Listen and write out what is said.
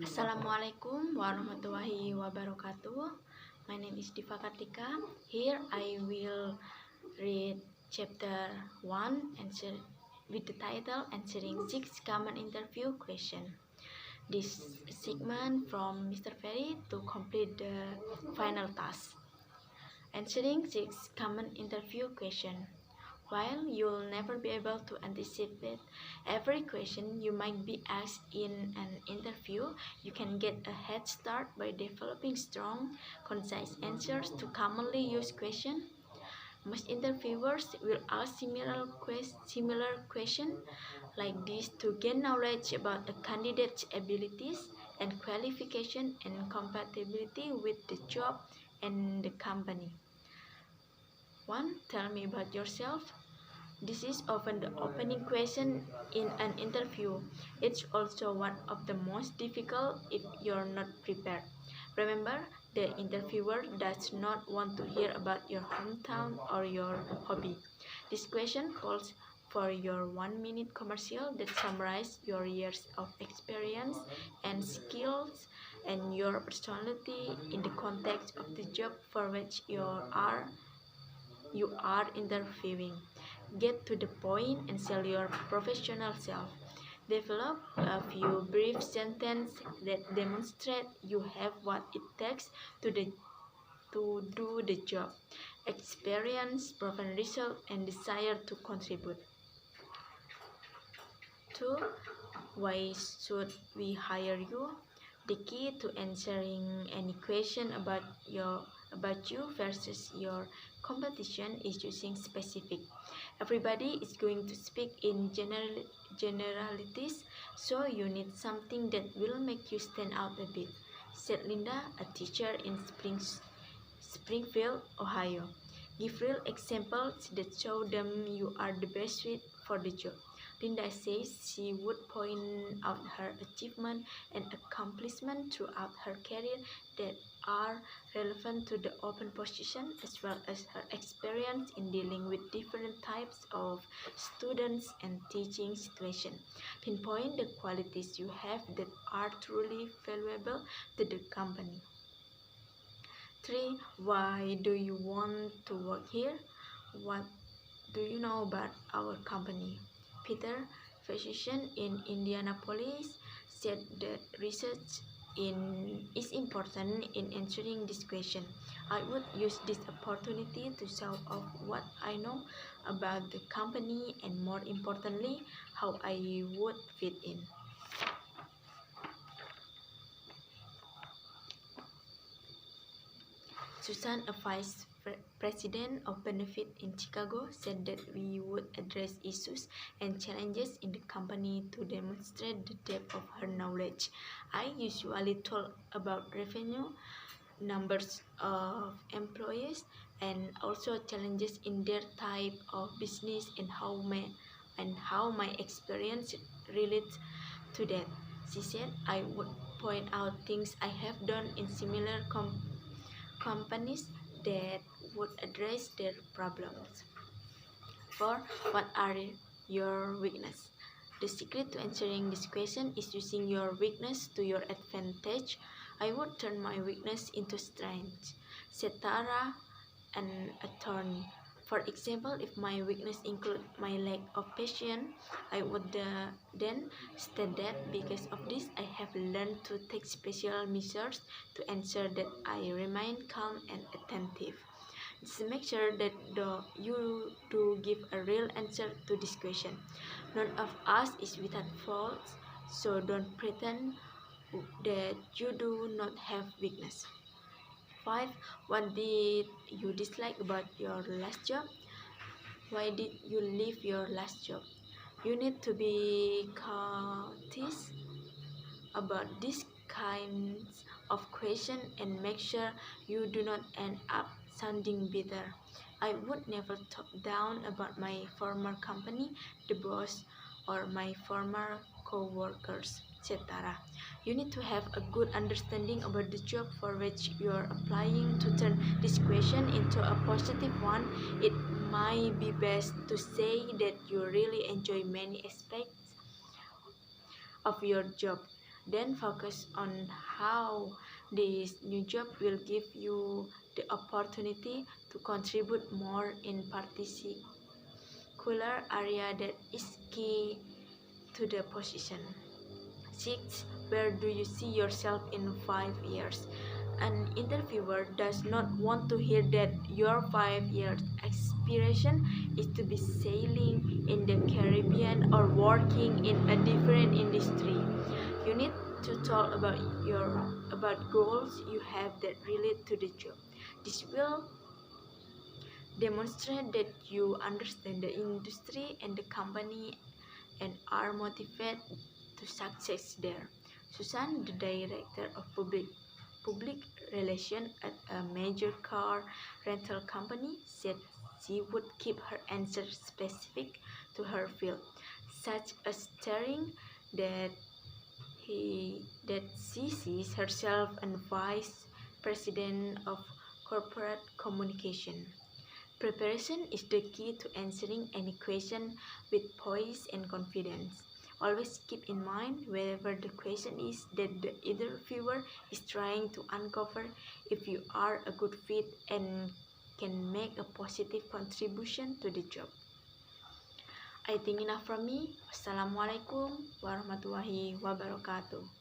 Assalamualaikum warahmatullahi wabarakatuh. My name is Diva Kartika. Here I will read chapter 1 answer with the title Answering 6 Common Interview Questions. This segment from Mr. Ferry to complete the final task. Answering 6 common interview questions. While you'll never be able to anticipate every question you might be asked in an interview, you can get a head start by developing strong, concise answers to commonly used questions. Most interviewers will ask similar questions like this to gain knowledge about a candidate's abilities and qualification and compatibility with the job and the company. 1. Tell me about yourself. This is often the opening question in an interview. It's also one of the most difficult if you're not prepared. Remember, the interviewer does not want to hear about your hometown or your hobby. This question calls for your 1-minute commercial that summarizes your years of experience and skills and your personality in the context of the job for which you are interviewing. Get to the point and sell your professional self. Develop a few brief sentences that demonstrate you have what it takes to do the job. Experience, proven result, and desire to contribute. 2. Why should we hire you? The key to answering any question about you versus your competition is using specific. Everybody is going to speak in generalities, so you need something that will make you stand out a bit, said Linda, a teacher in Springfield, Ohio. Give real examples that show them you are the best fit for the job. Linda says she would point out her achievements and accomplishments throughout her career that are relevant to the open position, as well as her experience in dealing with different types of students and teaching situations. Pinpoint the qualities you have that are truly valuable to the company. 3. Why do you want to work here? What do you know about our company? Peter, physician in Indianapolis, said that research is important in answering this question. I would use this opportunity to show off what I know about the company and, more importantly, how I would fit in. Susan, a vice president of benefit in Chicago, said that we would address issues and challenges in the company to demonstrate the depth of her knowledge. I usually talk about revenue, numbers of employees, and also challenges in their type of business and how my experience relates to that. She said I would point out things I have done in similar companies that would address their problems. 4. What are your weaknesses? The secret to answering this question is using your weakness to your advantage. I would turn my weakness into strength, said Tara, an attorney. For example, if my weakness include my lack of patience, I would then state that because of this, I have learned to take special measures to ensure that I remain calm and attentive. Just make sure that you do give a real answer to this question. None of us is without faults, so don't pretend that you do not have weakness. 5. What did you dislike about your last job? Why did you leave your last job? You need to be cautious about these kinds of questions and make sure you do not end up sounding bitter. I would never talk down about my former company, the boss, or my former co-workers, said Tara. You need to have a good understanding about the job for which you are applying to turn this question into a positive one. It might be best to say that you really enjoy many aspects of your job. Then focus on how this new job will give you the opportunity to contribute more in particular area that is key to the position. 6. Where do you see yourself in 5 years? An interviewer does not want to hear that your 5 years aspiration is to be sailing in the Caribbean or working in a different industry. You need to talk about goals you have that relate to the job. This will demonstrate that you understand the industry and the company and are motivated to success there. Susan, the director of public relations at a major car rental company, said she would keep her answers specific to her field, such as stating that she sees herself as vice president of corporate communication. Preparation is the key to answering any question with poise and confidence. Always keep in mind wherever the question is that the interviewer is trying to uncover if you are a good fit and can make a positive contribution to the job. I think enough from me. Wassalamualaikum warahmatullahi wabarakatuh.